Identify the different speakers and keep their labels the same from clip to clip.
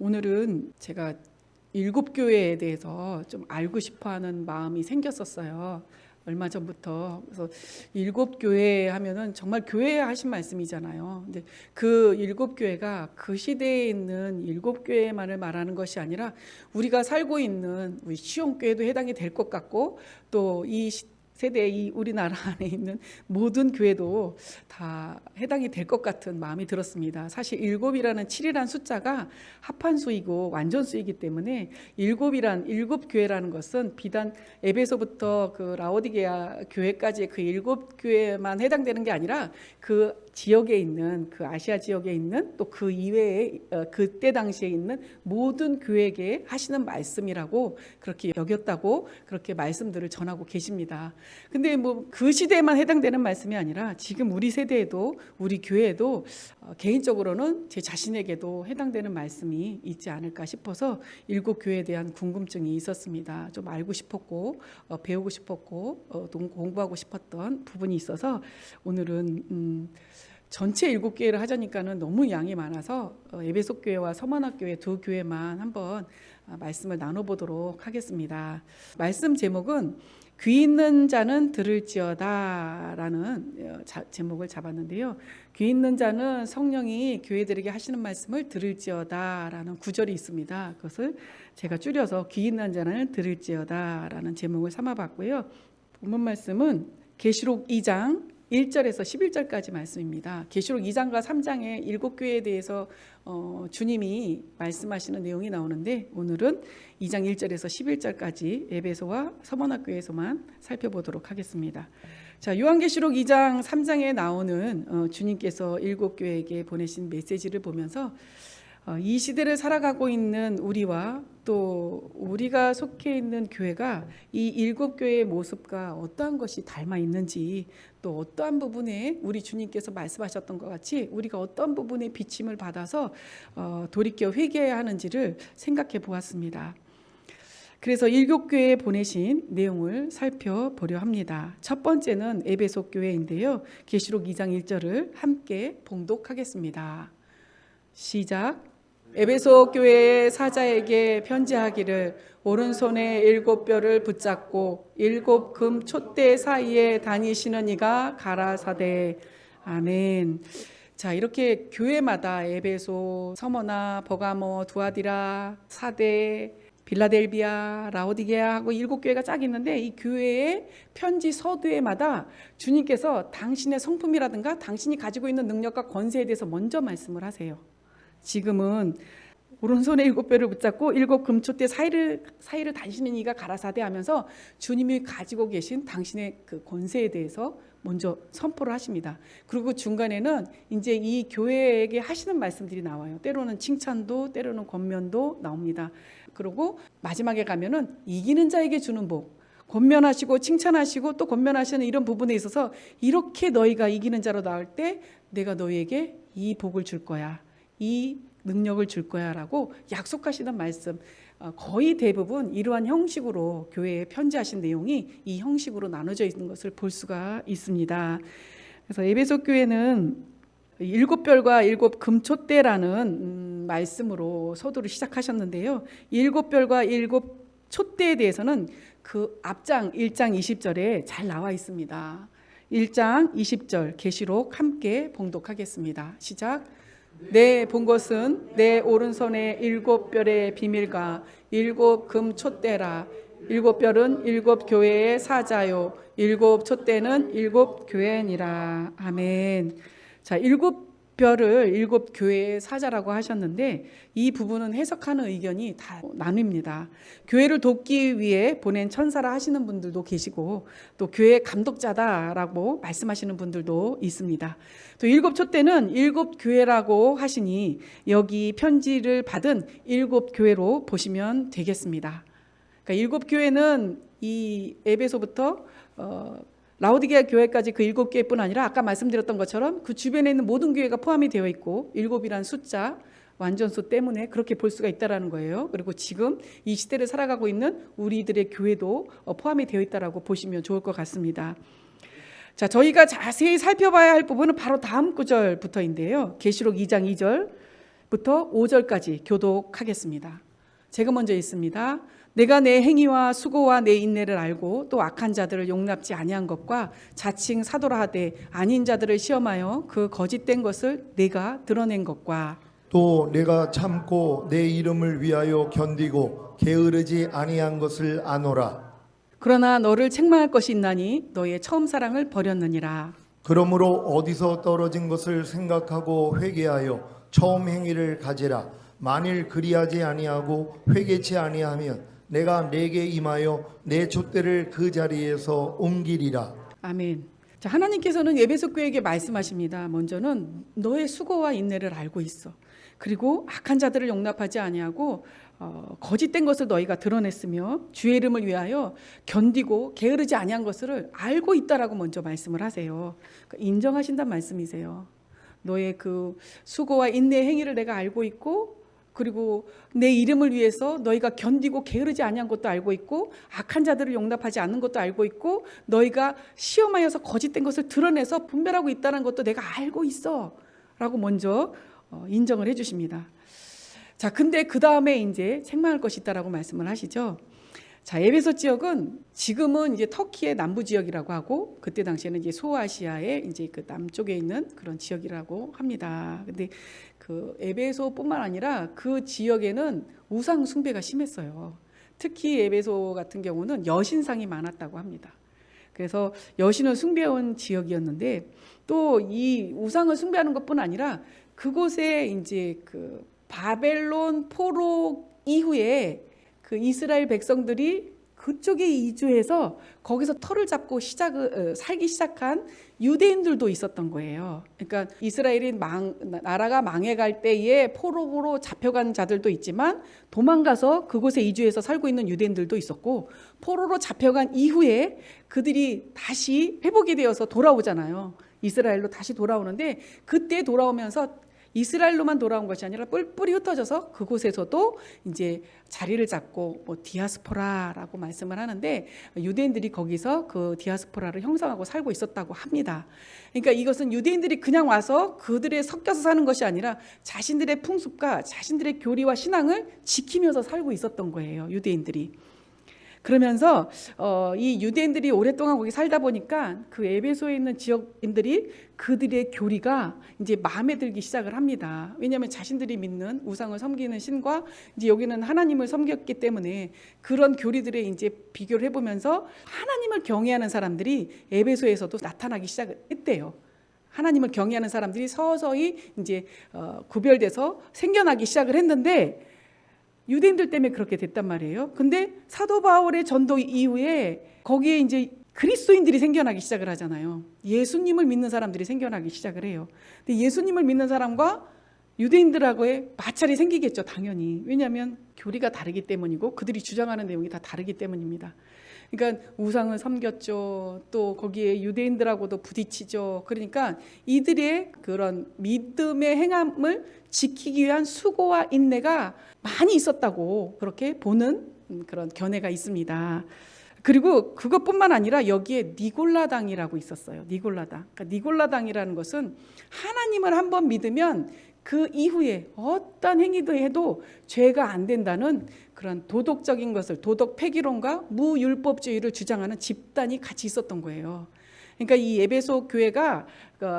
Speaker 1: 오늘은 제가 일곱 교회에 대해서 좀 알고 싶어하는 마음이 생겼었어요. 얼마 전부터. 그래서 일곱 교회 하면은 정말 교회 하신 말씀이잖아요. 근데 그 일곱 교회가 그 시대에 있는 일곱 교회만을 말하는 것이 아니라 우리가 살고 있는 우리 시온교회도 해당이 될 것 같고, 또 이 세대 이 우리나라 안에 있는 모든 교회도 다 해당이 될 것 같은 마음이 들었습니다. 사실 일곱이라는 7이라는 숫자가 합한수이고 완전수이기 때문에 일곱 교회라는 것은 비단 에베소부터 그 라오디게아 교회까지의 그 일곱 교회만 해당되는 게 아니라 그 지역에 있는, 그 아시아 지역에 있는, 또 그 이외에 그때 당시에 있는 모든 교회에게 하시는 말씀이라고 그렇게 여겼다고 그렇게 말씀들을 전하고 계십니다. 근데 뭐 그 시대에만 해당되는 말씀이 아니라 지금 우리 세대에도, 우리 교회에도 개인적으로는 제 자신에게도 해당되는 말씀이 있지 않을까 싶어서 일곱 교회에 대한 궁금증이 있었습니다. 좀 알고 싶었고 배우고 싶었고 공부하고 싶었던 부분이 있어서 오늘은 전체 일곱 교회를 하자니까는 너무 양이 많아서 에베소 교회와 서머나 교회 두 교회만 한번 말씀을 나눠보도록 하겠습니다. 말씀 제목은 귀 있는 자는 들을지어다 라는 제목을 잡았는데요. 귀 있는 자는 성령이 교회들에게 하시는 말씀을 들을지어다 라는 구절이 있습니다. 그것을 제가 줄여서 귀 있는 자는 들을지어다 라는 제목을 삼아봤고요. 본문 말씀은 계시록 2장 1절에서 11절까지 말씀입니다. 계시록 2장과 3장의 일곱 교회에 대해서 주님이 말씀하시는 내용이 나오는데, 오늘은 2장 1절에서 11절까지 에베소와 서머나 교회에서만 살펴보도록 하겠습니다. 자, 요한계시록 2장 3장에 나오는 주님께서 일곱 교회에게 보내신 메시지를 보면서 이 시대를 살아가고 있는 우리와 또 우리가 속해 있는 교회가 이 일곱 교회의 모습과 어떠한 것이 닮아 있는지, 또 어떠한 부분에 우리 주님께서 말씀하셨던 것 같이 우리가 어떤 부분에 비침을 받아서 돌이켜 회개해야 하는지를 생각해 보았습니다. 그래서 일곱 교회에 보내신 내용을 살펴보려 합니다. 첫 번째는 에베소 교회인데요. 계시록 2장 1절을 함께 봉독하겠습니다. 시작. 에베소 교회의 사자에게 편지하기를, 오른손에 일곱 뼈를 붙잡고 일곱 금 촛대 사이에 다니시는 이가 가라사대. 아멘. 자, 이렇게 교회마다 에베소, 서머나, 버가모, 두아디라, 사대, 빌라델비아, 라오디게아 하고 일곱 교회가 쫙 있는데, 이 교회의 편지 서두에마다 주님께서 당신의 성품이라든가 당신이 가지고 있는 능력과 권세에 대해서 먼저 말씀을 하세요. 지금은 오른손에 일곱 뼈를 붙잡고 일곱 금촛대 사이를 다니시는 이가 가라사대 하면서 주님이 가지고 계신 당신의 그 권세에 대해서 먼저 선포를 하십니다. 그리고 중간에는 이제 이 교회에게 하시는 말씀들이 나와요. 때로는 칭찬도, 때로는 권면도 나옵니다. 그리고 마지막에 가면은 이기는 자에게 주는 복, 권면하시고 칭찬하시고 또 권면하시는 이런 부분에 있어서 이렇게 너희가 이기는 자로 나올 때 내가 너희에게 이 복을 줄 거야, 이 능력을 줄 거야 라고 약속하시는 말씀, 거의 대부분 이러한 형식으로 교회에 편지하신 내용이 이 형식으로 나눠져 있는 것을 볼 수가 있습니다. 그래서 에베소 교회는 일곱 별과 일곱 금촛대라는 말씀으로 서두를 시작하셨는데요. 일곱 별과 일곱 촛대에 대해서는 그 앞장 1장 20절에 잘 나와 있습니다. 1장 20절 계시록 함께 봉독하겠습니다. 시작. 내 본 것은 내 오른손에 일곱 별의 비밀과 일곱 금 촛대라. 일곱 별은 일곱 교회의 사자요, 일곱 촛대는 일곱 교회니라. 아멘. 자, 일곱 별을 일곱 교회의 사자라고 하셨는데, 이 부분은 해석하는 의견이 다 나뉩니다. 교회를 돕기 위해 보낸 천사라 하시는 분들도 계시고, 또 교회 감독자다라고 말씀하시는 분들도 있습니다. 또 일곱 촛대는 일곱 교회라고 하시니 여기 편지를 받은 일곱 교회로 보시면 되겠습니다. 그러니까 일곱 교회는 이 에베소부터 라오디게아 교회까지 그 일곱 교회뿐 아니라 아까 말씀드렸던 것처럼 그 주변에 있는 모든 교회가 포함이 되어 있고, 일곱이란 숫자 완전수 때문에 그렇게 볼 수가 있다라는 거예요. 그리고 지금 이 시대를 살아가고 있는 우리들의 교회도 포함이 되어 있다라고 보시면 좋을 것 같습니다. 자, 저희가 자세히 살펴봐야 할 부분은 바로 다음 구절부터인데요. 계시록 2장 2절 4절부터 5절까지 교독하겠습니다. 제가 먼저 읽습니다. 내가 내 행위와 수고와 내 인내를 알고 또 악한 자들을 용납지 아니한 것과 자칭 사도라 하되 아닌 자들을 시험하여 그 거짓된 것을 내가 드러낸 것과
Speaker 2: 또 내가 참고 내 이름을 위하여 견디고 게으르지 아니한 것을 아노라.
Speaker 1: 그러나 너를 책망할 것이 있나니 너의 처음 사랑을 버렸느니라.
Speaker 2: 그러므로 어디서 떨어진 것을 생각하고 회개하여 처음 행위를 가지라. 만일 그리하지 아니하고 회개치 아니하면 내가 내게 임하여 내 촛대를 그 자리에서 옮기리라.
Speaker 1: 아멘. 자, 하나님께서는 에베소 교회에게 말씀하십니다. 먼저는 너의 수고와 인내를 알고 있어. 그리고 악한 자들을 용납하지 아니하고 거짓된 것을 너희가 드러냈으며 주의 이름을 위하여 견디고 게으르지 아니한 것을 알고 있다라고 먼저 말씀을 하세요. 그러니까 인정하신다는 말씀이세요. 너의 그 수고와 인내의 행위를 내가 알고 있고 그리고 내 이름을 위해서 너희가 견디고 게으르지 아니한 것도 알고 있고 악한 자들을 용납하지 않는 것도 알고 있고 너희가 시험하여서 거짓된 것을 드러내서 분별하고 있다는 것도 내가 알고 있어 라고 먼저 인정을 해주십니다. 자, 근데 그 다음에 이제 책망할 것이 있다라고 말씀을 하시죠. 자, 에베소 지역은 지금은 이제 터키의 남부 지역이라고 하고 그때 당시에는 이제 소아시아의 이제 그 남쪽에 있는 그런 지역이라고 합니다. 근데 그 에베소뿐만 아니라 그 지역에는 우상 숭배가 심했어요. 특히 에베소 같은 경우는 여신상이 많았다고 합니다. 그래서 여신을 숭배해온 지역이었는데 또 이 우상을 숭배하는 것뿐 아니라 그곳에 이제 그 바벨론 포로 이후에 그 이스라엘 백성들이 그쪽에 이주해서 거기서 터를 잡고 살기 시작한 유대인들도 있었던 거예요. 그러니까 이스라엘이 나라가 망해갈 때에 포로로 잡혀간 자들도 있지만 도망가서 그곳에 이주해서 살고 있는 유대인들도 있었고 포로로 잡혀간 이후에 그들이 다시 회복이 되어서 돌아오잖아요. 이스라엘로 다시 돌아오는데 그때 돌아오면서 이스라엘로만 돌아온 것이 아니라 뿔뿔이 흩어져서 그곳에서도 이제 자리를 잡고 뭐 디아스포라라고 말씀을 하는데 유대인들이 거기서 그 디아스포라를 형성하고 살고 있었다고 합니다. 그러니까 이것은 유대인들이 그냥 와서 그들에 섞여서 사는 것이 아니라 자신들의 풍습과 자신들의 교리와 신앙을 지키면서 살고 있었던 거예요. 유대인들이. 그러면서 이 유대인들이 오랫동안 거기 살다 보니까 그 에베소에 있는 지역인들이 그들의 교리가 이제 마음에 들기 시작을 합니다. 왜냐하면 자신들이 믿는 우상을 섬기는 신과 이제 여기는 하나님을 섬겼기 때문에 그런 교리들에 이제 비교를 해보면서 하나님을 경외하는 사람들이 에베소에서도 나타나기 시작했대요. 하나님을 경외하는 사람들이 서서히 이제 구별돼서 생겨나기 시작을 했는데 유대인들 때문에 그렇게 됐단 말이에요. 근데 사도 바울의 전도 이후에 거기에 이제 그리스도인들이 생겨나기 시작을 하잖아요. 예수님을 믿는 사람들이 생겨나기 시작을 해요. 근데 예수님을 믿는 사람과 유대인들하고의 마찰이 생기겠죠, 당연히. 왜냐하면 교리가 다르기 때문이고 그들이 주장하는 내용이 다 다르기 때문입니다. 그러니까 우상을 섬겼죠. 또 거기에 유대인들하고도 부딪히죠. 그러니까 이들의 그런 믿음의 행함을 지키기 위한 수고와 인내가 많이 있었다고 그렇게 보는 그런 견해가 있습니다. 그리고 그것뿐만 아니라 여기에 니골라당이라고 있었어요. 니골라당. 그러니까 니골라당이라는 것은 하나님을 한번 믿으면 그 이후에 어떤 행위도 해도 죄가 안 된다는 그런 도덕적인 것을 도덕 폐기론과 무율법주의를 주장하는 집단이 같이 있었던 거예요. 그러니까 이 에베소 교회가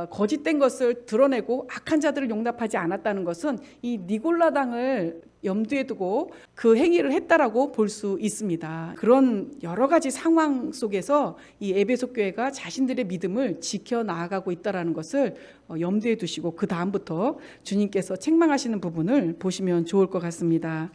Speaker 1: 거짓된 것을 드러내고 악한 자들을 용납하지 않았다는 것은 이 니골라당을 염두에 두고 그 행위를 했다라고 볼 수 있습니다. 그런 여러 가지 상황 속에서 이 에베소 교회가 자신들의 믿음을 지켜나가고 있다는 것을 염두에 두시고 그 다음부터 주님께서 책망하시는 부분을 보시면 좋을 것 같습니다.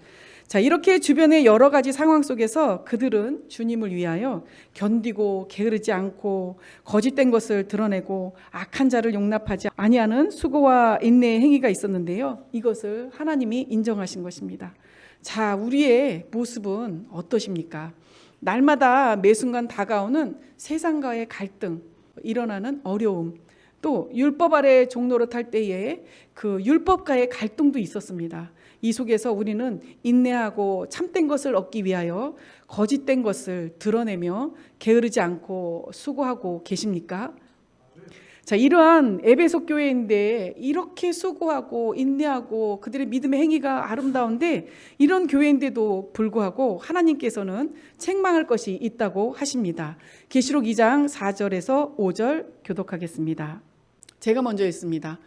Speaker 1: 자, 이렇게 주변의 여러 가지 상황 속에서 그들은 주님을 위하여 견디고 게으르지 않고 거짓된 것을 드러내고 악한 자를 용납하지 아니하는 수고와 인내의 행위가 있었는데요. 이것을 하나님이 인정하신 것입니다. 자, 우리의 모습은 어떠십니까? 날마다 매 순간 다가오는 세상과의 갈등, 일어나는 어려움, 또 율법 아래 종로를 탈 때에 그 율법과의 갈등도 있었습니다. 이 속에서 우리는 인내하고 참된 것을 얻기 위하여 거짓된 것을 드러내며 게으르지 않고 수고하고 계십니까? 자, 이러한 에베소 교회인데 이렇게 수고하고 인내하고 그들의 믿음의 행위가 아름다운데 이런 교회인데도 불구하고 하나님께서는 책망할 것이 있다고 하십니다. 계시록 2장 4절에서 5절 교독하겠습니다. 제가 먼저 읽습니다.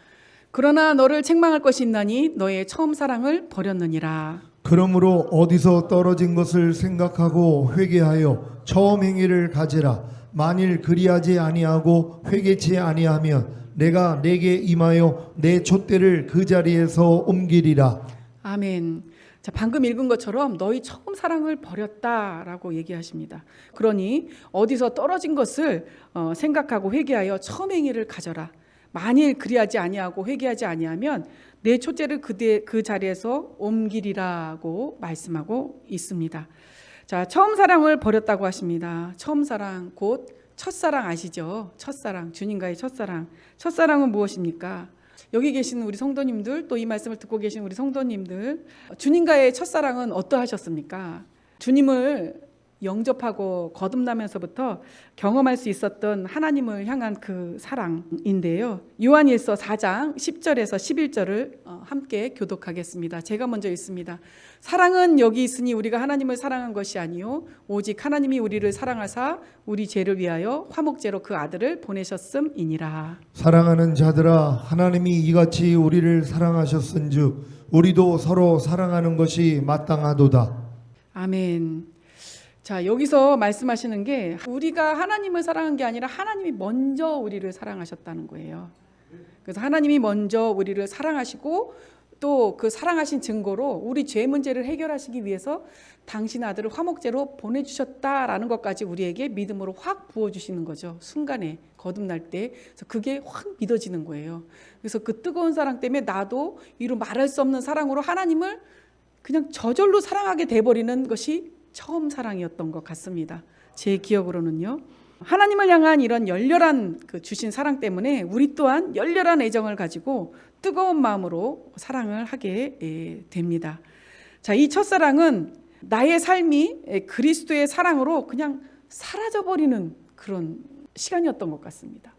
Speaker 1: 그러나 너를 책망할 것이 있나니 너의 처음 사랑을 버렸느니라.
Speaker 2: 그러므로 어디서 떨어진 것을 생각하고 회개하여 처음 행위를 가지라. 만일 그리하지 아니하고 회개치 아니하면 내가 내게 임하여 내 촛대를 그 자리에서 옮기리라.
Speaker 1: 아멘. 자, 방금 읽은 것처럼 너희 처음 사랑을 버렸다라고 얘기하십니다. 그러니 어디서 떨어진 것을 생각하고 회개하여 처음 행위를 가져라. 만일 그리하지 아니하고 회개하지 아니하면 내 촛대를 그 자리에서 옮기리라고 말씀하고 있습니다. 자, 처음 사랑을 버렸다고 하십니다. 처음 사랑 곧 첫사랑 아시죠? 첫사랑, 주님과의 첫사랑. 첫사랑은 무엇입니까? 여기 계신 우리 성도님들, 또 이 말씀을 듣고 계신 우리 성도님들, 주님과의 첫사랑은 어떠하셨습니까? 주님을 영접하고 거듭나면서부터 경험할 수 있었던 하나님을 향한 그 사랑인데요. 요한일서 4장 10절에서 11절을 함께 교독하겠습니다. 제가 먼저 읽습니다. 사랑은 여기 있으니 우리가 하나님을 사랑한 것이 아니요 오직 하나님이 우리를 사랑하사 우리 죄를 위하여 화목제로 그 아들을 보내셨음이니라.
Speaker 2: 사랑하는 자들아, 하나님이 이같이 우리를 사랑하셨은즉 우리도 서로 사랑하는 것이 마땅하도다.
Speaker 1: 아멘. 자, 여기서 말씀하시는 게 우리가 하나님을 사랑한 게 아니라 하나님이 먼저 우리를 사랑하셨다는 거예요. 그래서 하나님이 먼저 우리를 사랑하시고 또 그 사랑하신 증거로 우리 죄 문제를 해결하시기 위해서 당신 아들을 화목제로 보내주셨다라는 것까지 우리에게 믿음으로 확 부어주시는 거죠. 순간에 거듭날 때. 그래서 그게 확 믿어지는 거예요. 그래서 그 뜨거운 사랑 때문에 나도 이루 말할 수 없는 사랑으로 하나님을 그냥 저절로 사랑하게 돼버리는 것이 처음 사랑이었던 것 같습니다. 제 기억으로는요. 하나님을 향한 이런 열렬한 그 주신 사랑 때문에 우리 또한 열렬한 애정을 가지고 뜨거운 마음으로 사랑을 하게 됩니다. 자, 이 첫사랑은 나의 삶이 그리스도의 사랑으로 그냥 사라져버리는 그런 시간이었던 것 같습니다.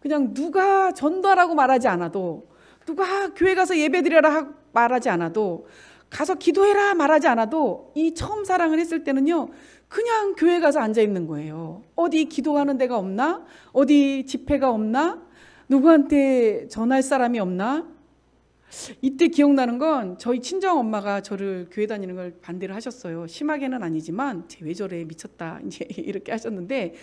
Speaker 1: 그냥 누가 전도하라고 말하지 않아도, 누가 교회 가서 예배드려라 말하지 않아도, 가서 기도해라 말하지 않아도 이 처음 사랑을 했을 때는요, 그냥 교회 가서 앉아 있는 거예요. 어디 기도하는 데가 없나? 어디 집회가 없나? 누구한테 전할 사람이 없나? 이때 기억나는 건 저희 친정 엄마가 저를 교회 다니는 걸 반대를 하셨어요. 심하게는 아니지만 쟤 왜 저래 미쳤다 이제 이렇게 하셨는데,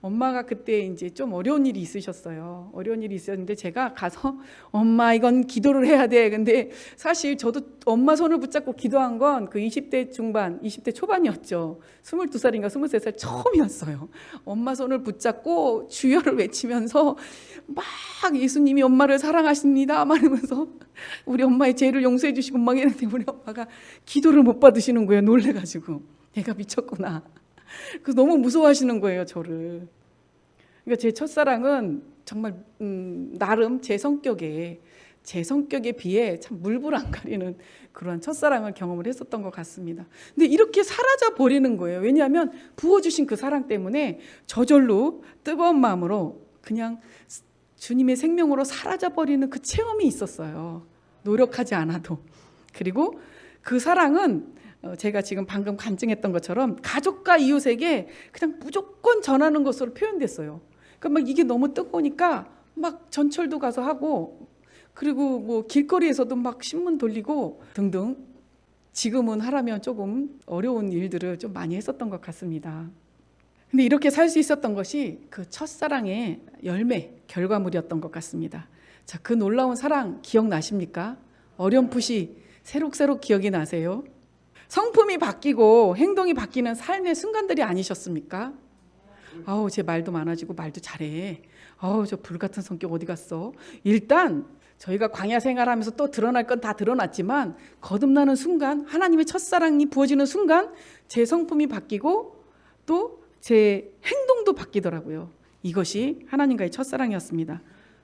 Speaker 1: 엄마가 그때 이제 좀 어려운 일이 있으셨어요. 어려운 일이 있었는데 제가 가서 엄마 이건 기도를 해야 돼. 근데 사실 저도 엄마 손을 붙잡고 기도한 건 그 20대 중반, 20대 초반이었죠. 22살인가 23살 처음이었어요. 엄마 손을 붙잡고 주여를 외치면서 막 예수님이 엄마를 사랑하십니다 말하면서 우리 엄마의 죄를 용서해 주시고 막 이랬는데 우리 엄마가 기도를 못 받으시는 거예요. 놀래가지고 내가 미쳤구나. 그래서 너무 무서워하시는 거예요, 저를. 그러니까 제 첫사랑은 정말 나름 제 성격에 비해 참 물불 안 가리는 그런 첫사랑을 경험을 했었던 것 같습니다. 근데 이렇게 사라져 버리는 거예요. 왜냐하면 부어주신 그 사랑 때문에 저절로 뜨거운 마음으로 그냥 주님의 생명으로 사라져 버리는 그 체험이 있었어요. 노력하지 않아도. 그리고 그 사랑은 제가 지금 방금 간증했던 것처럼 가족과 이웃에게 그냥 무조건 전하는 것으로 표현됐어요. 그러니까 막 이게 너무 뜨거우니까 막 전철도 가서 하고, 그리고 뭐 길거리에서도 막 신문 돌리고 등등. 지금은 하라면 조금 어려운 일들을 좀 많이 했었던 것 같습니다. 근데 이렇게 살 수 있었던 것이 그 첫사랑의 열매, 결과물이었던 것 같습니다. 자, 그 놀라운 사랑 기억나십니까? 어렴풋이 새록새록 기억이 나세요? 성품이 바뀌고 행동이 바뀌는 삶의 순간들이 아니셨습니까? 아우, 제 말도 많아지고 말도 잘해. 아우, 저 불같은 성격 어디 갔어? 일단 저희가 광야 생활하면서 또 드러날 건 다 드러났지만 거듭나는 순간, 하나님의 첫사랑이 부어지는 순간 제 성품이 바뀌고 또 제 행동도 바뀌더라고요. 이것이 하나님과의 첫사랑이었습니다.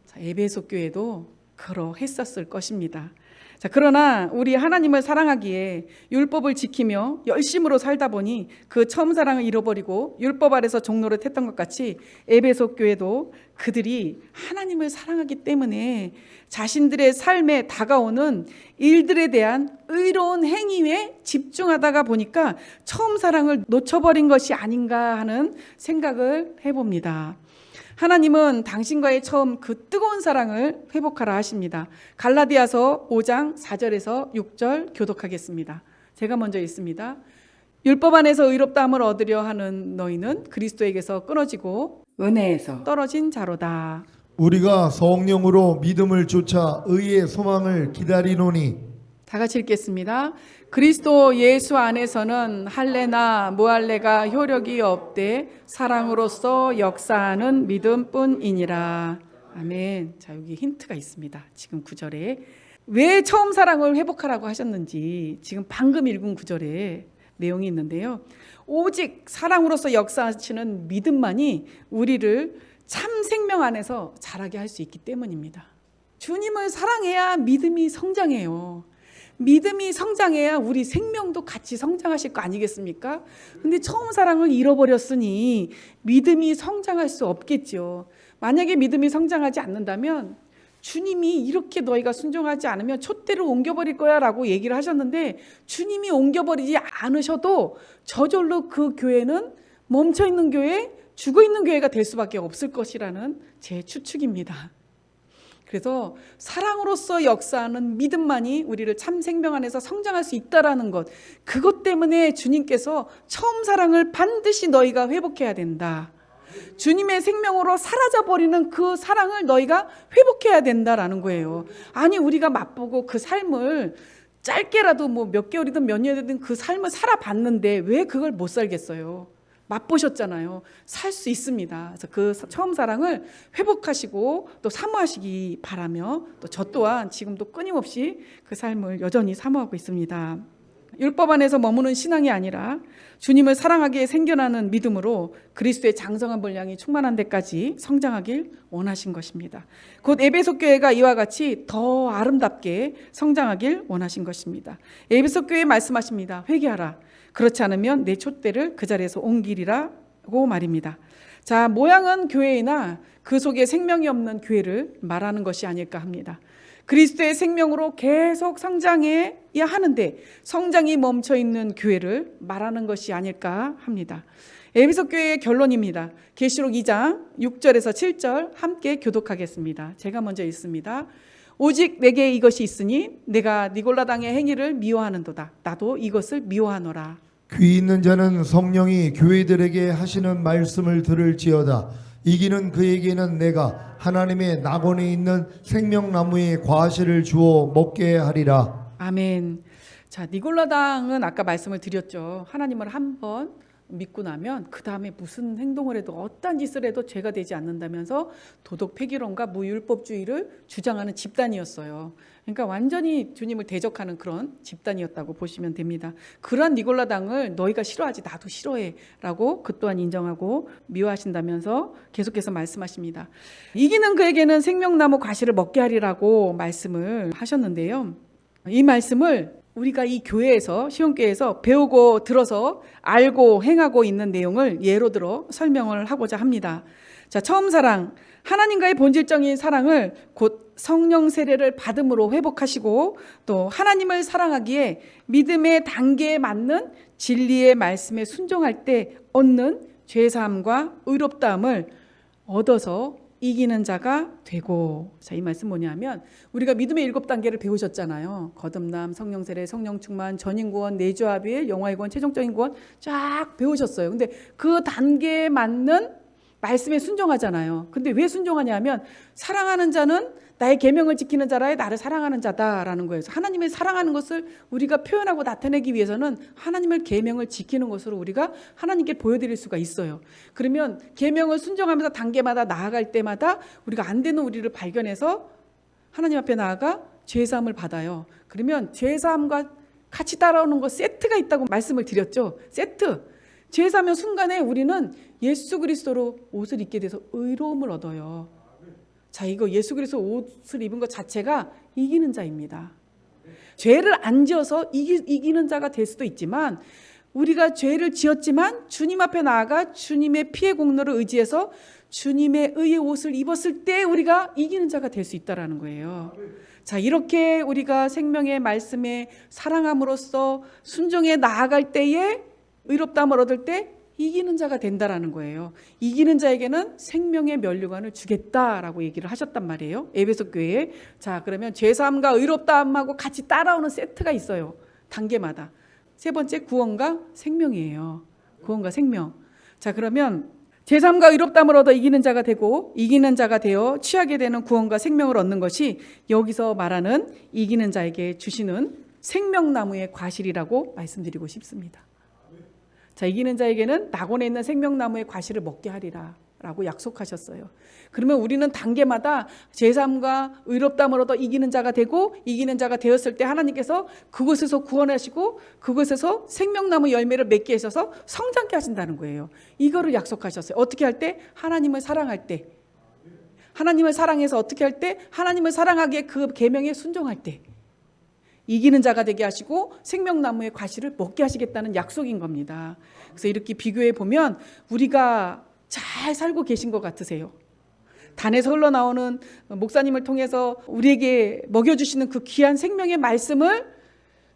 Speaker 1: 자, 에베소 교회도 그러했었을 것입니다. 자, 그러나 우리 하나님을 사랑하기에 율법을 지키며 열심으로 살다 보니 그 처음 사랑을 잃어버리고 율법 아래서 종노릇 했던 것 같이 에베소 교회도 그들이 하나님을 사랑하기 때문에 자신들의 삶에 다가오는 일들에 대한 의로운 행위에 집중하다가 보니까 처음 사랑을 놓쳐버린 것이 아닌가 하는 생각을 해봅니다. 하나님은 당신과의 처음 그 뜨거운 사랑을 회복하라 하십니다. 갈라디아서 5장 4절에서 6절 교독하겠습니다. 제가 먼저 읽습니다. 율법 안에서 의롭다함을 얻으려 하는 너희는 그리스도에게서 끊어지고 은혜에서 떨어진 자로다.
Speaker 2: 우리가 성령으로 믿음을 쫓아 의의 소망을 기다리노니
Speaker 1: 다 같이 읽겠습니다. 그리스도 예수 안에서는 할례나 무할례가 효력이 없되 사랑으로서 역사하는 믿음뿐이니라. 아멘. 자, 여기 힌트가 있습니다. 지금 9절에 왜 처음 사랑을 회복하라고 하셨는지 지금 방금 읽은 9절에 내용이 있는데요. 오직 사랑으로서 역사하시는 믿음만이 우리를 참 생명 안에서 자라게 할 수 있기 때문입니다. 주님을 사랑해야 믿음이 성장해요. 믿음이 성장해야 우리 생명도 같이 성장하실 거 아니겠습니까? 근데 처음 사랑을 잃어버렸으니 믿음이 성장할 수 없겠죠. 만약에 믿음이 성장하지 않는다면 주님이 이렇게 너희가 순종하지 않으면 촛대를 옮겨버릴 거야 라고 얘기를 하셨는데 주님이 옮겨버리지 않으셔도 저절로 그 교회는 멈춰있는 교회, 죽어있는 교회가 될 수밖에 없을 것이라는 제 추측입니다. 그래서 사랑으로서 역사하는 믿음만이 우리를 참 생명 안에서 성장할 수 있다라는 것, 그것 때문에 주님께서 처음 사랑을 반드시 너희가 회복해야 된다. 주님의 생명으로 사라져버리는 그 사랑을 너희가 회복해야 된다라는 거예요. 아니 우리가 맛보고 그 삶을 짧게라도 뭐 몇 개월이든 몇 년이든 그 삶을 살아봤는데 왜 그걸 못 살겠어요? 맛보셨잖아요. 살 수 있습니다. 그래서 그 처음 사랑을 회복하시고 또 사모하시기 바라며 또 저 또한 지금도 끊임없이 그 삶을 여전히 사모하고 있습니다. 율법 안에서 머무는 신앙이 아니라 주님을 사랑하기에 생겨나는 믿음으로 그리스도의 장성한 분량이 충만한 데까지 성장하길 원하신 것입니다. 곧 에베소 교회가 이와 같이 더 아름답게 성장하길 원하신 것입니다. 에베소 교회에 말씀하십니다. 회개하라. 그렇지 않으면 내 촛대를 그 자리에서 옮기리라고 말입니다. 자, 모양은 교회이나 그 속에 생명이 없는 교회를 말하는 것이 아닐까 합니다. 그리스도의 생명으로 계속 성장해야 하는데 성장이 멈춰있는 교회를 말하는 것이 아닐까 합니다. 에베소 교회의 결론입니다. 계시록 2장 6절에서 7절 함께 교독하겠습니다. 제가 먼저 읽습니다. 오직 내게 이것이 있으니 내가 니골라당의 행위를 미워하는도다. 나도 이것을 미워하노라.
Speaker 2: 귀 있는 자는 성령이 교회들에게 하시는 말씀을 들을지어다. 이기는 그에게는 내가 하나님의 낙원에 있는 생명나무의 과실을 주어 먹게 하리라.
Speaker 1: 아멘. 자, 니골라당은 아까 말씀을 드렸죠. 하나님을 한번 믿고 나면 그 다음에 무슨 행동을 해도 어떤 짓을 해도 죄가 되지 않는다면서 도덕 폐기론과 무율법주의를 주장하는 집단이었어요. 그러니까 완전히 주님을 대적하는 그런 집단이었다고 보시면 됩니다. 그러한 니골라당을 너희가 싫어하지 나도 싫어해 라고 그 또한 인정하고 미워하신다면서 계속해서 말씀하십니다. 이기는 그에게는 생명나무 과실을 먹게 하리라고 말씀을 하셨는데요. 이 말씀을 우리가 이 교회에서 시온교회에서 배우고 들어서 알고 행하고 있는 내용을 예로 들어 설명을 하고자 합니다. 자, 처음 사랑, 하나님과의 본질적인 사랑을 곧 성령 세례를 받음으로 회복하시고 또 하나님을 사랑하기에 믿음의 단계에 맞는 진리의 말씀에 순종할 때 얻는 죄사함과 의롭다함을 얻어서 이기는 자가 되고. 자, 이 말씀 뭐냐면 우리가 믿음의 7단계를 배우셨잖아요. 거듭남, 성령세례, 성령충만, 전인구원, 내주합일, 영화의 구원, 최종적인 구원 쫙 배우셨어요. 근데 그 단계에 맞는 말씀에 순종하잖아요. 근데 왜 순종하냐면 사랑하는 자는 나의 계명을 지키는 자라에 나를 사랑하는 자다라는 거예요. 하나님을 사랑하는 것을 우리가 표현하고 나타내기 위해서는 하나님의 계명을 지키는 것으로 우리가 하나님께 보여드릴 수가 있어요. 그러면 계명을 순종하면서 단계마다 나아갈 때마다 우리가 안 되는 우리를 발견해서 하나님 앞에 나아가 죄사함을 받아요. 그러면 죄사함과 같이 따라오는 거 세트가 있다고 말씀을 드렸죠. 세트. 죄사하면 순간에 우리는 예수 그리스도로 옷을 입게 돼서 의로움을 얻어요. 자, 이거 예수 그리스도 옷을 입은 것 자체가 이기는 자입니다. 죄를 안 지어서 이기는 자가 될 수도 있지만, 우리가 죄를 지었지만 주님 앞에 나아가 주님의 피의 공로를 의지해서 주님의 의의 옷을 입었을 때 우리가 이기는 자가 될 수 있다라는 거예요. 자, 이렇게 우리가 생명의 말씀에 사랑함으로써 순종해 나아갈 때에 의롭다함을 얻을 때 이기는 자가 된다라는 거예요. 이기는 자에게는 생명의 면류관을 주겠다라고 얘기를 하셨단 말이에요, 에베소 교회에. 자, 그러면 죄사함과 의롭다함하고 같이 따라오는 세트가 있어요, 단계마다. 세 번째, 구원과 생명이에요. 구원과 생명. 자, 그러면 죄사함과 의롭다함을 얻어 이기는 자가 되고 이기는 자가 되어 취하게 되는 구원과 생명을 얻는 것이 여기서 말하는 이기는 자에게 주시는 생명나무의 과실이라고 말씀드리고 싶습니다. 자, 이기는 자에게는 낙원에 있는 생명나무의 과실을 먹게 하리라 라고 약속하셨어요. 그러면 우리는 단계마다 죄사함과 의롭다함을 얻어 이기는 자가 되고 이기는 자가 되었을 때 하나님께서 그곳에서 구원하시고 그곳에서 생명나무 열매를 맺게 하셔서 성장케 하신다는 거예요. 이거를 약속하셨어요. 어떻게 할 때? 하나님을 사랑할 때. 하나님을 사랑해서 어떻게 할 때? 하나님을 사랑하기에 그 계명에 순종할 때 이기는 자가 되게 하시고 생명나무의 과실을 먹게 하시겠다는 약속인 겁니다. 그래서 이렇게 비교해 보면 우리가 잘 살고 계신 것 같으세요? 단에서 흘러나오는 목사님을 통해서 우리에게 먹여주시는 그 귀한 생명의 말씀을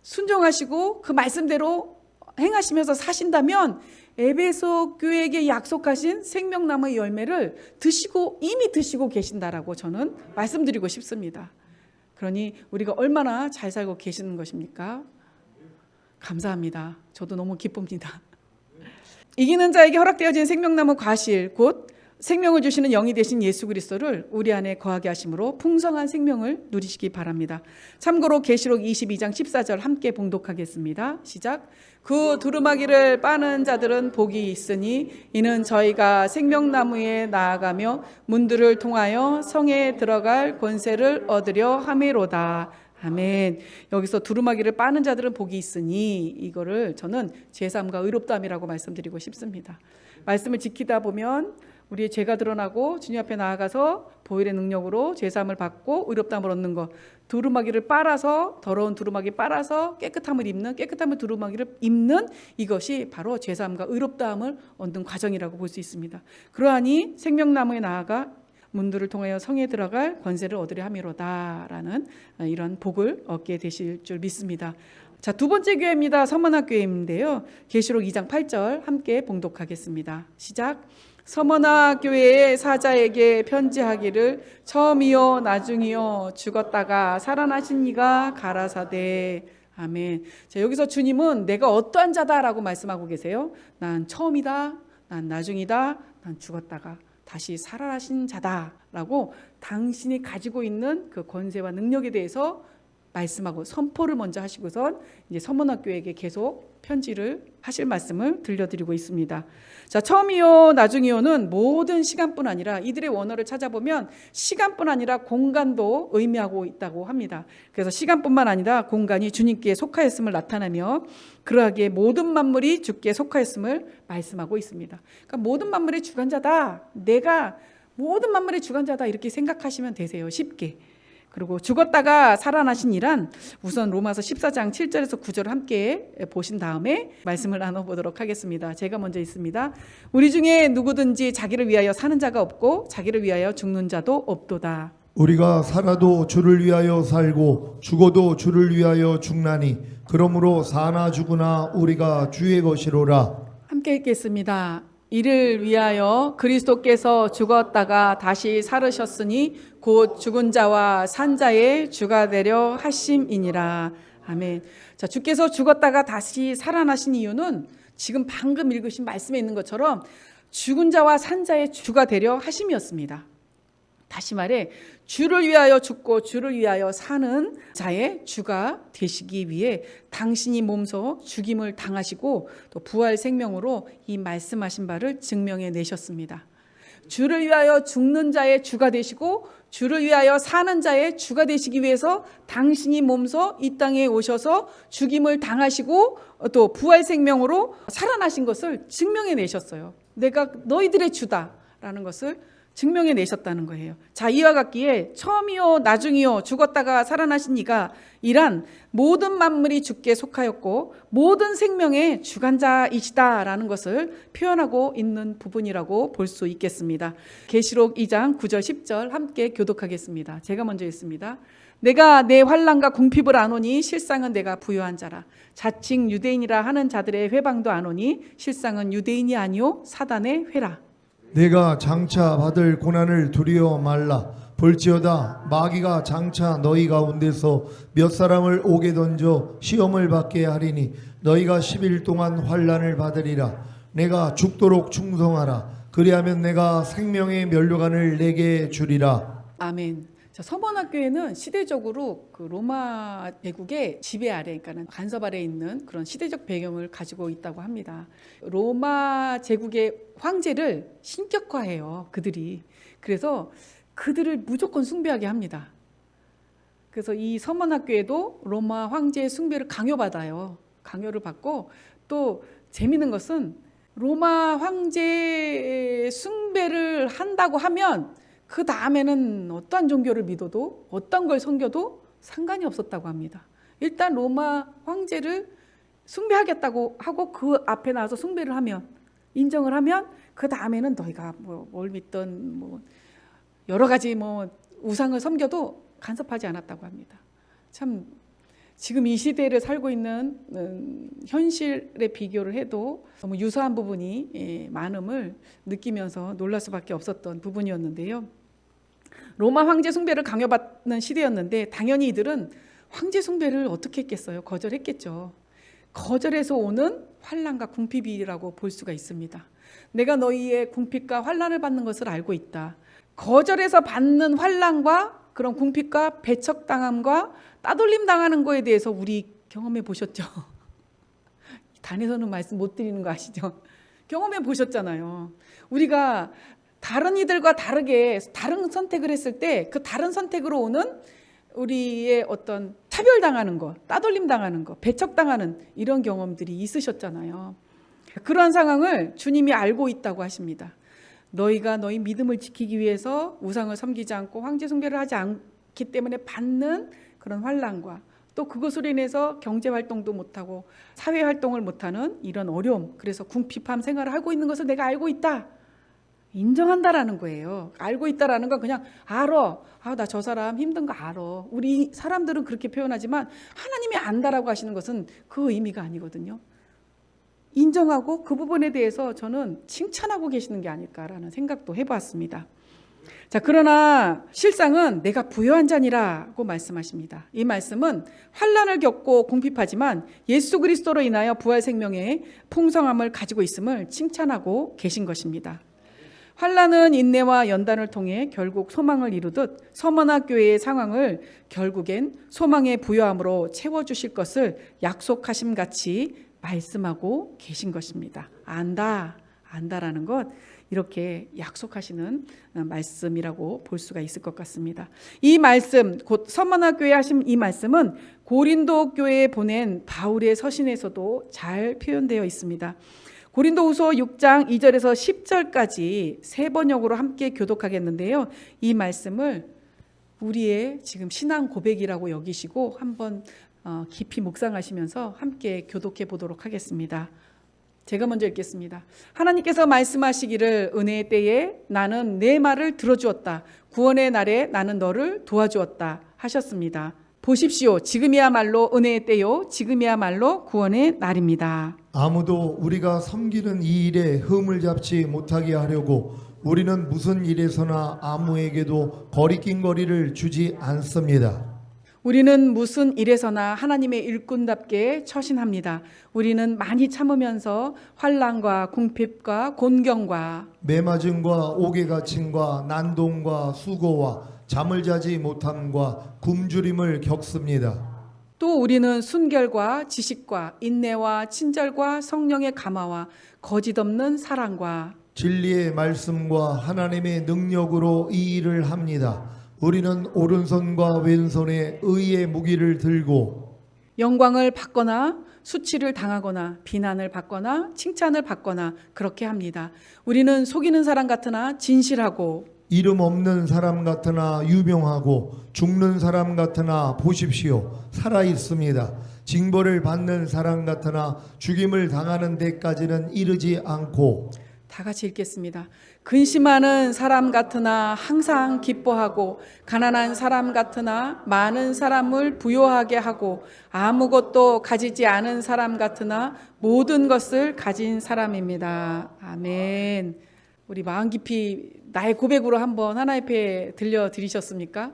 Speaker 1: 순종하시고 그 말씀대로 행하시면서 사신다면 에베소 교회에게 약속하신 생명나무의 열매를 이미 드시고 계신다라고 저는 말씀드리고 싶습니다. 그러니 우리가 얼마나 잘 살고 계시는 것입니까? 감사합니다. 저도 너무 기쁩니다. 이기는 자에게 허락되어진 생명나무 과실, 곧 생명을 주시는 영이 되신 예수 그리스도를 우리 안에 거하게 하심으로 풍성한 생명을 누리시기 바랍니다. 참고로 계시록 22장 14절 함께 봉독하겠습니다. 시작. 그 두루마기를 빠는 자들은 복이 있으니 이는 저희가 생명나무에 나아가며 문들을 통하여 성에 들어갈 권세를 얻으려 함이로다. 아멘. 여기서 두루마기를 빠는 자들은 복이 있으니, 이거를 저는 죄사함과 의롭다함이라고 말씀드리고 싶습니다. 말씀을 지키다 보면 우리의 죄가 드러나고 주님 앞에 나아가서 보혈의 능력으로 죄사함을 받고 의롭다함을 얻는 것. 두루마기를 빨아서, 더러운 두루마기 빨아서 깨끗함을 입는, 깨끗함을 두루마기를 입는, 이것이 바로 죄사함과 의롭다함을 얻는 과정이라고 볼 수 있습니다. 그러하니 생명나무에 나아가 문들을 통하여 성에 들어갈 권세를 얻으려 함이로다라는 이런 복을 얻게 되실 줄 믿습니다. 자, 두 번째 교회입니다. 서머나 교회인데요. 계시록 2장 8절 함께 봉독하겠습니다. 시작. 서머나 교회의 사자에게 편지하기를 처음이요 나중이요 죽었다가 살아나신 이가 가라사대. 아멘. 자, 여기서 주님은 내가 어떠한 자다라고 말씀하고 계세요. 난 처음이다, 난 나중이다, 난 죽었다가 다시 살아나신 자다라고 당신이 가지고 있는 그 권세와 능력에 대해서 말씀하고 선포를 먼저 하시고선 이제 서머나 교회에게 계속 편지를 하실 말씀을 들려드리고 있습니다. 자, 처음이요 나중이요는 모든 시간뿐 아니라, 이들의 원어를 찾아보면 시간뿐 아니라 공간도 의미하고 있다고 합니다. 그래서 시간뿐만 아니라 공간이 주님께 속하였음을 나타내며 그러하기에 모든 만물이 주께 속하였음을 말씀하고 있습니다. 그러니까 모든 만물의 주관자다, 내가 모든 만물의 주관자다, 이렇게 생각하시면 되세요. 쉽게. 그리고 죽었다가 살아나신 이란, 우선 로마서 14장 7절에서 9절을 함께 보신 다음에 말씀을 나눠보도록 하겠습니다. 제가 먼저 있습니다. 우리 중에 누구든지 자기를 위하여 사는 자가 없고 자기를 위하여 죽는 자도 없도다.
Speaker 2: 우리가 살아도 주를 위하여 살고 죽어도 주를 위하여 죽나니 그러므로 사나 죽으나 우리가 주의 것이로라. 함께
Speaker 1: 읽겠습니다. 이를 위하여 그리스도께서 죽었다가 다시 살으셨으니 곧 죽은 자와 산 자의 주가 되려 하심이니라. 아멘. 자, 주께서 죽었다가 다시 살아나신 이유는 지금 방금 읽으신 말씀에 있는 것처럼 죽은 자와 산 자의 주가 되려 하심이었습니다. 다시 말해 주를 위하여 죽고 주를 위하여 사는 자의 주가 되시기 위해 당신이 몸소 죽임을 당하시고 또 부활 생명으로 이 말씀하신 바를 증명해 내셨습니다. 주를 위하여 죽는 자의 주가 되시고 주를 위하여 사는 자의 주가 되시기 위해서 당신이 몸소 이 땅에 오셔서 죽임을 당하시고 또 부활 생명으로 살아나신 것을 증명해 내셨어요. 내가 너희들의 주다라는 것을 증명해내셨다는 거예요. 자, 이와 같기에 처음이요 나중이요 죽었다가 살아나신 이가 이란 모든 만물이 주께 속하였고 모든 생명의 주관자이시다라는 것을 표현하고 있는 부분이라고 볼 수 있겠습니다. 계시록 2장 9절 10절 함께 교독하겠습니다. 제가 먼저 읽습니다. 내가 내 환난과 궁핍을 아노니 실상은 내가 부요한 자라. 자칭 유대인이라 하는 자들의 회방도 아노니 실상은 유대인이 아니요 사단의 회라.
Speaker 2: 내가 장차 받을 고난을 두려워 말라. 볼지어다 마귀가 장차 너희 가운데서 몇 사람을 옥에 던져 시험을 받게 하리니 너희가 10일 동안 환난을 받으리라. 내가 죽도록 충성하라. 그리하면 내가 생명의 면류관을 내게 주리라.
Speaker 1: 아멘. 자, 서머나교회는 시대적으로 그 로마 제국의 지배 아래, 그러니까 간섭 아래 있는 그런 시대적 배경을 가지고 있다고 합니다. 로마 제국의 황제를 신격화해요, 그들이. 그래서 그들을 무조건 숭배하게 합니다. 그래서 이 서머나교회도 로마 황제의 숭배를 강요받아요. 강요를 받고 또 재미있는 것은 로마 황제의 숭배를 한다고 하면 그 다음에는 어떠한 종교를 믿어도 어떤 걸 섬겨도 상관이 없었다고 합니다. 일단 로마 황제를 숭배하겠다고 하고 그 앞에 나와서 숭배를 하면, 인정을 하면 그 다음에는 너희가 뭘 믿던 여러 가지 우상을 섬겨도 간섭하지 않았다고 합니다. 참 지금 이 시대를 살고 있는 현실에 비교를 해도 너무 유사한 부분이 많음을 느끼면서 놀랄 수밖에 없었던 부분이었는데요. 로마 황제 숭배를 강요받는 시대였는데 당연히 이들은 황제 숭배를 어떻게 했겠어요? 거절했겠죠. 거절해서 오는 환난과 궁핍이라고 볼 수가 있습니다. 내가 너희의 궁핍과 환난을 받는 것을 알고 있다. 거절해서 받는 환난과 그런 궁핍과 배척당함과 따돌림 당하는 거에 대해서 우리 경험해 보셨죠? 단에서는 말씀 못 드리는 거 아시죠? 경험해 보셨잖아요. 우리가 다른 이들과 다르게 다른 선택을 했을 때 그 다른 선택으로 오는 우리의 어떤 차별당하는 거, 따돌림 당하는 거, 배척당하는 이런 경험들이 있으셨잖아요. 그러한 상황을 주님이 알고 있다고 하십니다. 너희가 너희 믿음을 지키기 위해서 우상을 섬기지 않고 황제 숭배를 하지 않기 때문에 받는 그런 환난과 또 그것으로 인해서 경제활동도 못하고 사회활동을 못하는 이런 어려움, 그래서 궁핍함 생활을 하고 있는 것을 내가 알고 있다. 인정한다라는 거예요. 알고 있다라는 건 그냥 알아. 나 저 사람 힘든 거 알아. 우리 사람들은 그렇게 표현하지만 하나님이 안다라고 하시는 것은 그 의미가 아니거든요. 인정하고 그 부분에 대해서 저는 칭찬하고 계시는 게 아닐까라는 생각도 해보았습니다. 자, 그러나 실상은 내가 부요한 자니라고 말씀하십니다. 이 말씀은 환난을 겪고 궁핍하지만 예수 그리스도로 인하여 부활 생명의 풍성함을 가지고 있음을 칭찬하고 계신 것입니다. 환난은 인내와 연단을 통해 결국 소망을 이루듯 서머나 교회의 상황을 결국엔 소망의 부요함으로 채워주실 것을 약속하심 같이 말씀하고 계신 것입니다. 안다라는 것, 이렇게 약속하시는 말씀이라고 볼 수가 있을 것 같습니다. 이 말씀, 곧 서머나 교회에 하신 이 말씀은 고린도 교회에 보낸 바울의 서신에서도 잘 표현되어 있습니다. 고린도후서 6장 2절에서 10절까지 세 번역으로 함께 교독하겠는데요. 이 말씀을 우리의 지금 신앙 고백이라고 여기시고 한번 깊이 묵상하시면서 함께 교독해 보도록 하겠습니다. 제가 먼저 읽겠습니다. 하나님께서 말씀하시기를 은혜의 때에 나는 내 말을 들어주었다. 구원의 날에 나는 너를 도와주었다 하셨습니다. 보십시오. 지금이야말로 은혜의 때요. 지금이야말로 구원의 날입니다.
Speaker 2: 아무도 우리가 섬기는 이 일에 흠을 잡지 못하게 하려고 우리는 무슨 일에서나 아무에게도 거리낀거리를 주지 않습니다.
Speaker 1: 우리는 무슨 일에서나 하나님의 일꾼답게 처신합니다. 우리는 많이 참으면서 환난과 궁핍과 곤경과
Speaker 2: 매맞음과 옥에 갇힘과 난동과 수고와 잠을 자지 못함과 굶주림을 겪습니다.
Speaker 1: 또 우리는 순결과 지식과 인내와 친절과 성령의 감화와 거짓 없는 사랑과
Speaker 2: 진리의 말씀과 하나님의 능력으로 이 일을 합니다. 우리는 오른손과 왼손에 의의 무기를 들고
Speaker 1: 영광을 받거나 수치를 당하거나 비난을 받거나 칭찬을 받거나 그렇게 합니다. 우리는 속이는 사람 같으나 진실하고
Speaker 2: 이름 없는 사람 같으나 유명하고 죽는 사람 같으나 보십시오. 살아 있습니다. 징벌을 받는 사람 같으나 죽임을 당하는 데까지는 이르지 않고.
Speaker 1: 다 같이 읽겠습니다. 근심하는 사람 같으나 항상 기뻐하고 가난한 사람 같으나 많은 사람을 부요하게 하고 아무것도 가지지 않은 사람 같으나 모든 것을 가진 사람입니다. 아멘. 우리 마음 깊이 나의 고백으로 한번 하나님 앞에 들려드리셨습니까?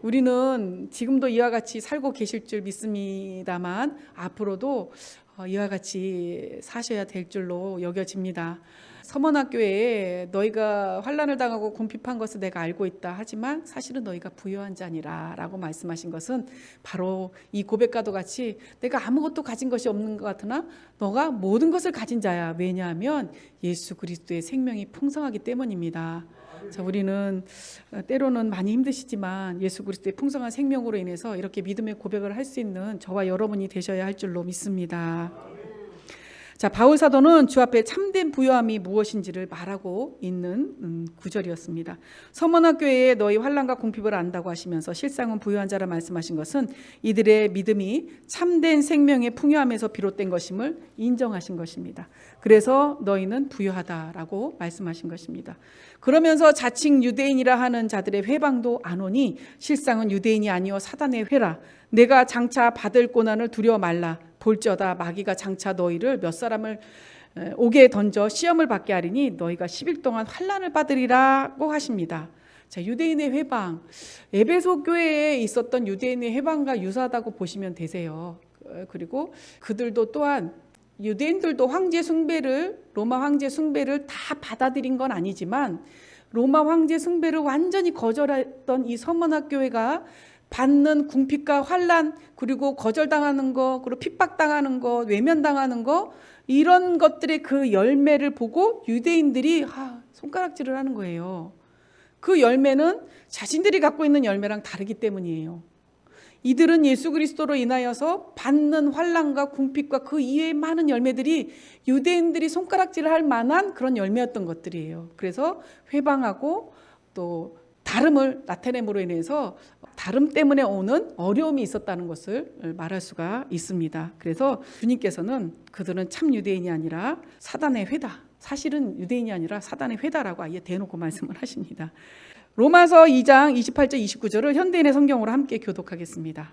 Speaker 1: 우리는 지금도 이와 같이 살고 계실 줄 믿습니다만 앞으로도 이와 같이 사셔야 될 줄로 여겨집니다. 서머나교회에 너희가 환난을 당하고 궁핍한 것을 내가 알고 있다 하지만 사실은 너희가 부유한 자니라 라고 말씀하신 것은 바로 이 고백과도 같이 내가 아무것도 가진 것이 없는 것 같으나 너가 모든 것을 가진 자야. 왜냐하면 예수 그리스도의 생명이 풍성하기 때문입니다. 자, 우리는 때로는 많이 힘드시지만 예수 그리스도의 풍성한 생명으로 인해서 이렇게 믿음의 고백을 할 수 있는 저와 여러분이 되셔야 할 줄로 믿습니다. 자, 바울 사도는 주 앞에 참된 부요함이 무엇인지를 말하고 있는 구절이었습니다. 서머나 교회에 너희 환난과 궁핍을 안다고 하시면서 실상은 부요한 자라 말씀하신 것은 이들의 믿음이 참된 생명의 풍요함에서 비롯된 것임을 인정하신 것입니다. 그래서 너희는 부요하다라고 말씀하신 것입니다. 그러면서 자칭 유대인이라 하는 자들의 회방도 안 오니 실상은 유대인이 아니요 사단의 회라. 내가 장차 받을 고난을 두려워 말라. 볼지어다 마귀가 장차 너희를 몇 사람을 옥에 던져 시험을 받게 하리니 너희가 10일 동안 환난을 받으리라고 하십니다. 자, 유대인의 회방, 에베소 교회에 있었던 유대인의 회방과 유사하다고 보시면 되세요. 그리고 그들도 또한 유대인들도 황제 숭배를 로마 황제 숭배를 다 받아들인 건 아니지만 로마 황제 숭배를 완전히 거절했던 이 서머나 교회가 받는 궁핍과 환난 그리고 거절당하는 거 그리고 핍박당하는 거 외면당하는 거 이런 것들의 그 열매를 보고 유대인들이 손가락질을 하는 거예요. 그 열매는 자신들이 갖고 있는 열매랑 다르기 때문이에요. 이들은 예수 그리스도로 인하여서 받는 환난과 궁핍과 그 이외의 많은 열매들이 유대인들이 손가락질을 할 만한 그런 열매였던 것들이에요. 그래서 회방하고 또 다름을 나타냄으로 인해서 다름 때문에 오는 어려움이 있었다는 것을 말할 수가 있습니다. 그래서 주님께서는 그들은 참 유대인이 아니라 사단의 회다. 사실은 유대인이 아니라 사단의 회다라고 아예 대놓고 말씀을 하십니다. 로마서 2장 28절 29절을 현대인의 성경으로 함께 교독하겠습니다.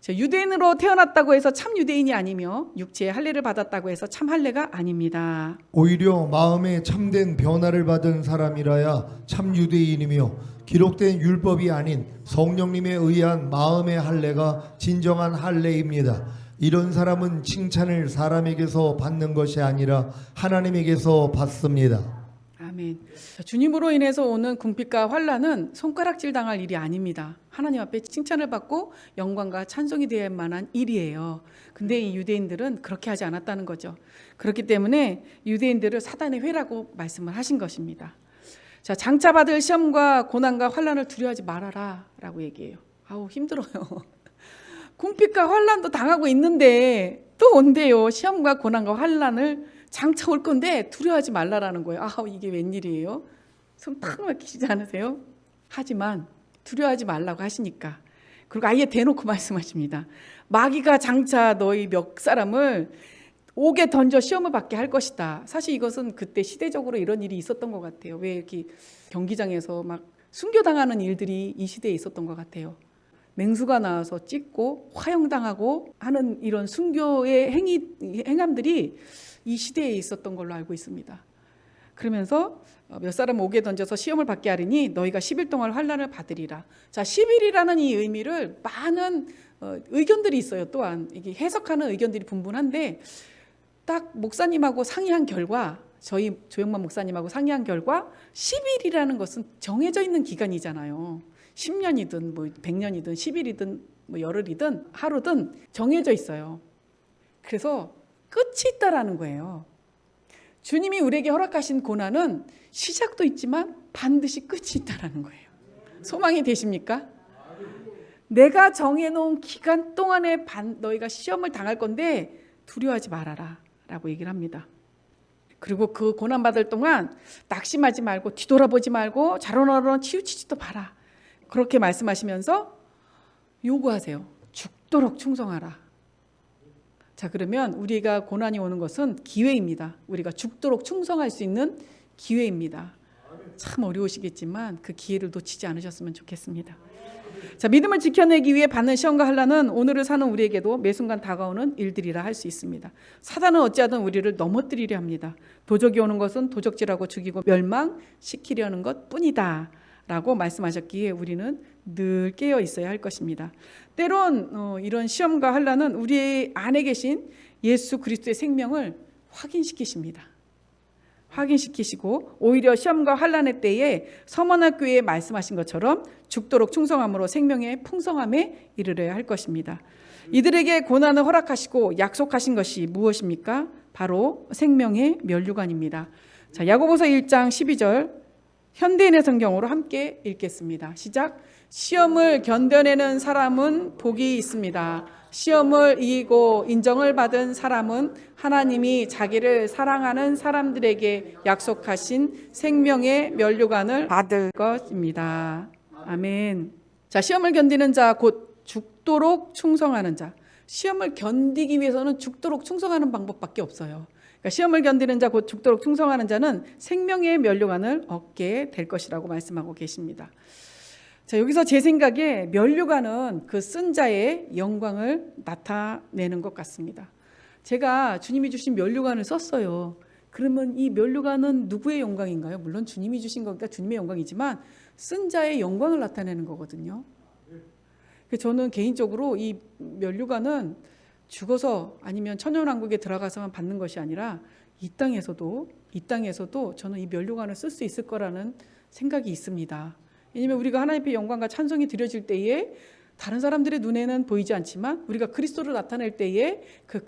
Speaker 1: 유대인으로 태어났다고 해서 참 유대인이 아니며 육체의 할례를 받았다고 해서 참 할례가 아닙니다.
Speaker 2: 오히려 마음에 참된 변화를 받은 사람이라야 참 유대인이며 기록된 율법이 아닌 성령님에 의한 마음의 할례가 진정한 할례입니다. 이런 사람은 칭찬을 사람에게서 받는 것이 아니라 하나님에게서 받습니다.
Speaker 1: 아멘. 주님으로 인해서 오는 궁핍과 환난은 손가락질 당할 일이 아닙니다. 하나님 앞에 칭찬을 받고 영광과 찬송이 될 만한 일이에요. 근데 이 유대인들은 그렇게 하지 않았다는 거죠. 그렇기 때문에 유대인들을 사단의 회라고 말씀을 하신 것입니다. 자, 장차 받을 시험과 고난과 환난을 두려워하지 말아라 라고 얘기해요. 힘들어요. 궁핍과 환난도 당하고 있는데 또 온대요. 시험과 고난과 환난을 장차 올 건데 두려워하지 말라라는 거예요. 이게 웬일이에요? 손 탁 막히시지 않으세요? 하지만 두려워하지 말라고 하시니까 그리고 아예 대놓고 말씀하십니다. 마귀가 장차 너희 몇 사람을 옥에 던져 시험을 받게 할 것이다. 사실 이것은 그때 시대적으로 이런 일이 있었던 것 같아요. 왜 이렇게 경기장에서 막 순교당하는 일들이 이 시대에 있었던 것 같아요. 맹수가 나와서 찢고 화형당하고 하는 이런 순교의 행함들이 이 시대에 있었던 걸로 알고 있습니다. 그러면서 몇 사람 옥에 던져서 시험을 받게 하리니 너희가 10일 동안 환난을 받으리라. 자, 10일이라는 이 의미를 많은 의견들이 있어요. 또한 이게 해석하는 의견들이 분분한데 딱 목사님하고 상의한 결과 저희 조영만 목사님하고 상의한 결과 10일이라는 것은 정해져 있는 기간이잖아요. 10년이든 100년이든 10일이든 열흘이든 하루든 정해져 있어요. 그래서 끝이 있다라는 거예요. 주님이 우리에게 허락하신 고난은 시작도 있지만 반드시 끝이 있다라는 거예요. 소망이 되십니까? 내가 정해놓은 기간 동안에 너희가 시험을 당할 건데 두려워하지 말아라 라고 얘기를 합니다. 그리고 그 고난받을 동안 낙심하지 말고 뒤돌아보지 말고 자로나로 치우치지도 마라. 그렇게 말씀하시면서 요구하세요. 죽도록 충성하라. 자, 그러면 우리가 고난이 오는 것은 기회입니다. 우리가 죽도록 충성할 수 있는 기회입니다. 참 어려우시겠지만 그 기회를 놓치지 않으셨으면 좋겠습니다. 자, 믿음을 지켜내기 위해 받는 시험과 환난은 오늘을 사는 우리에게도 매 순간 다가오는 일들이라 할 수 있습니다. 사단은 어찌하든 우리를 넘어뜨리려 합니다. 도적이 오는 것은 도적질하고 죽이고 멸망시키려는 것뿐이다 라고 말씀하셨기에 우리는 늘 깨어 있어야 할 것입니다. 때론 이런 시험과 환난은 우리 안에 계신 예수 그리스도의 생명을 확인시키십니다. 확인시키시고 오히려 시험과 환난의 때에 서머나 교회에 말씀하신 것처럼 죽도록 충성함으로 생명의 풍성함에 이르러야 할 것입니다. 이들에게 고난을 허락하시고 약속하신 것이 무엇입니까? 바로 생명의 면류관입니다. 자, 야고보서 1장 12절 현대인의 성경으로 함께 읽겠습니다. 시작. 시험을 견뎌내는 사람은 복이 있습니다. 시험을 이기고 인정을 받은 사람은 하나님이 자기를 사랑하는 사람들에게 약속하신 생명의 면류관을 받을 것입니다. 아멘. 자, 시험을 견디는 자 곧 죽도록 충성하는 자. 시험을 견디기 위해서는 죽도록 충성하는 방법밖에 없어요. 그러니까 시험을 견디는 자 곧 죽도록 충성하는 자는 생명의 면류관을 얻게 될 것이라고 말씀하고 계십니다. 자, 여기서 제 생각에 면류관은 그 쓴 자의 영광을 나타내는 것 같습니다. 제가 주님이 주신 면류관을 썼어요. 그러면 이 면류관은 누구의 영광인가요? 물론 주님이 주신 거니까 주님의 영광이지만 쓴 자의 영광을 나타내는 거거든요. 저는 개인적으로 이 면류관은 죽어서 아니면 천년왕국에 들어가서만 받는 것이 아니라 이 땅에서도 저는 이 면류관을 쓸 수 있을 거라는 생각이 있습니다. 왜냐하면 우리가 하나님의 영광과 찬송이 드려질 때에 다른 사람들의 눈에는 보이지 않지만 우리가 그리스도를 나타낼 때에 그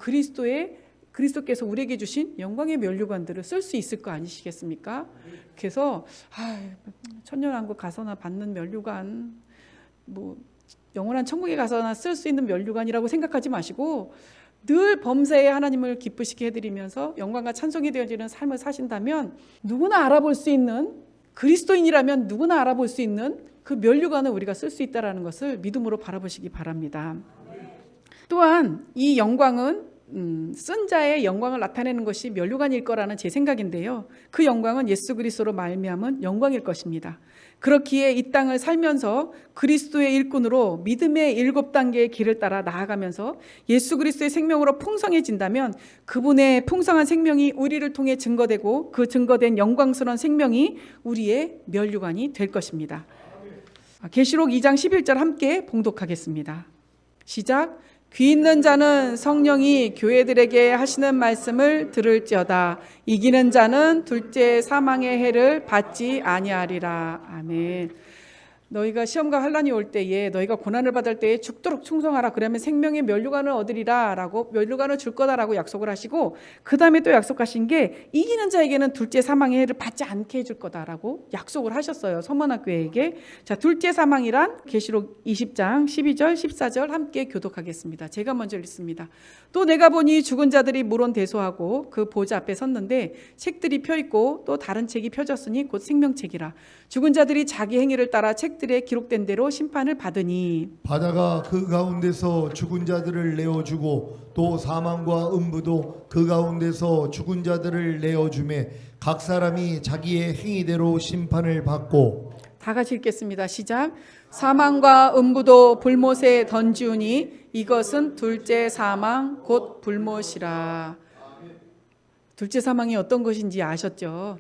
Speaker 1: 그리스도께서 우리에게 주신 영광의 면류관들을 쓸 수 있을 거 아니시겠습니까? 그래서 천년왕국 가서나 받는 면류관, 영원한 천국에 가서나 쓸 수 있는 면류관이라고 생각하지 마시고 늘 범사에 하나님을 기쁘시게 해드리면서 영광과 찬송이 되어지는 삶을 사신다면 누구나 알아볼 수 있는, 그리스도인이라면 누구나 알아볼 수 있는 그 면류관을 우리가 쓸 수 있다는 것을 믿음으로 바라보시기 바랍니다. 또한 이 영광은 쓴 자의 영광을 나타내는 것이 면류관일 거라는 제 생각인데요. 그 영광은 예수 그리스도로 말미암은 영광일 것입니다. 그렇기에 이 땅을 살면서 그리스도의 일꾼으로 믿음의 7단계의 길을 따라 나아가면서 예수 그리스도의 생명으로 풍성해진다면 그분의 풍성한 생명이 우리를 통해 증거되고 그 증거된 영광스러운 생명이 우리의 면류관이 될 것입니다. 계시록 2장 11절 함께 봉독하겠습니다. 시작. 귀 있는 자는 성령이 교회들에게 하시는 말씀을 들을지어다. 이기는 자는 둘째 사망의 해를 받지 아니하리라. 아멘. 너희가 시험과 환난이 올 때에 너희가 고난을 받을 때에 죽도록 충성하라. 그러면 생명의 면류관을 얻으리라 라고 면류관을 줄 거다라고 약속을 하시고 그 다음에 또 약속하신 게 이기는 자에게는 둘째 사망의 해를 받지 않게 해줄 거다라고 약속을 하셨어요. 서머나교회에게. 자, 둘째 사망이란 계시록 20장 12절 14절 함께 교독하겠습니다. 제가 먼저 읽습니다. 또 내가 보니 죽은 자들이 물론대소하고 그 보좌 앞에 섰는데 책들이 펴있고 또 다른 책이 펴졌으니 곧 생명책이라. 죽은 자들이 자기 행위를 따라 책들에 기록된 대로 심판을 받으니
Speaker 2: 바다가 그 가운데서 죽은 자들을 내어주고 또 사망과 음부도 그 가운데서 죽은 자들을 내어주매 각 사람이 자기의 행위대로 심판을 받고.
Speaker 1: 다 같이 읽겠습니다. 시작. 사망과 음부도 불못에 던지우니 이것은 둘째 사망 곧 불못이라. 둘째 사망이 어떤 것인지 아셨죠?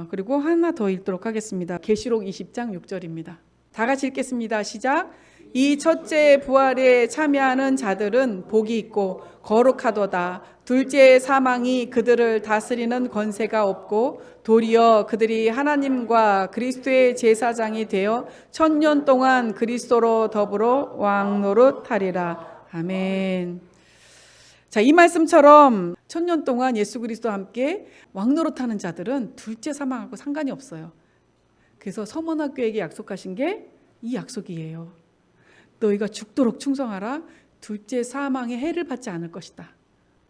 Speaker 1: 그리고 하나 더 읽도록 하겠습니다. 계시록 20장 6절입니다. 다 같이 읽겠습니다. 시작. 이 첫째 부활에 참여하는 자들은 복이 있고 거룩하도다. 둘째 사망이 그들을 다스리는 권세가 없고 도리어 그들이 하나님과 그리스도의 제사장이 되어 1000년 동안 그리스도로 더불어 왕노릇하리라. 아멘. 자, 이 말씀처럼 1000년 동안 예수 그리스도와 함께 왕노릇하는 자들은 둘째 사망하고 상관이 없어요. 그래서 서머나교회에게 약속하신 게 이 약속이에요. 너희가 죽도록 충성하라. 둘째 사망의 해를 받지 않을 것이다.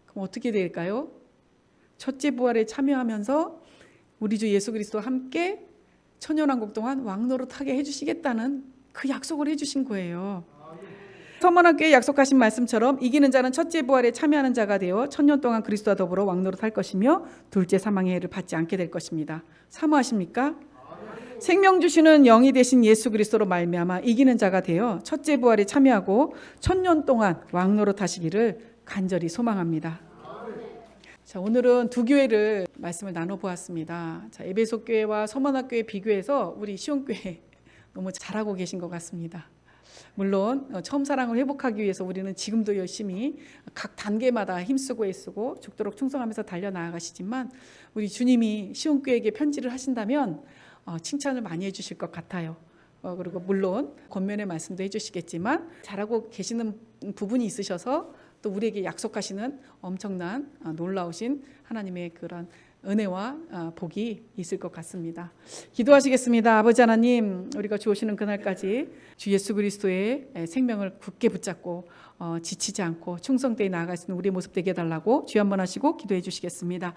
Speaker 1: 그럼 어떻게 될까요? 첫째 부활에 참여하면서 우리 주 예수 그리스도와 함께 천년왕국 동안 왕노릇하게 해주시겠다는 그 약속을 해주신 거예요. 서머나교회 약속하신 말씀처럼 이기는 자는 첫째 부활에 참여하는 자가 되어 천년 동안 그리스도와 더불어 왕노릇할 것이며 둘째 사망의 해를 받지 않게 될 것입니다. 사모하십니까? 생명 주시는 영이 되신 예수 그리스도로 말미암아 이기는 자가 되어 첫째 부활에 참여하고 천년 동안 왕노릇하시기를 간절히 소망합니다. 자, 오늘은 두 교회를 말씀을 나눠보았습니다. 자, 에베소 교회와 서머나교회 비교해서 우리 시온교회 너무 잘하고 계신 것 같습니다. 물론 처음 사랑을 회복하기 위해서 우리는 지금도 열심히 각 단계마다 힘쓰고 애쓰고 죽도록 충성하면서 달려나가시지만 우리 주님이 시온교회에게 편지를 하신다면 칭찬을 많이 해주실 것 같아요. 그리고 물론 권면의 말씀도 해주시겠지만 잘하고 계시는 부분이 있으셔서 또 우리에게 약속하시는 엄청난 놀라우신 하나님의 그런 은혜와 복이 있을 것 같습니다. 기도하시겠습니다. 아버지 하나님, 우리가 주오시는 그날까지 주 예수 그리스도의 생명을 굳게 붙잡고 지치지 않고 충성되이 나아갈 수 있는 우리의 모습 되게 해달라고 주여 한번 하시고 기도해 주시겠습니다.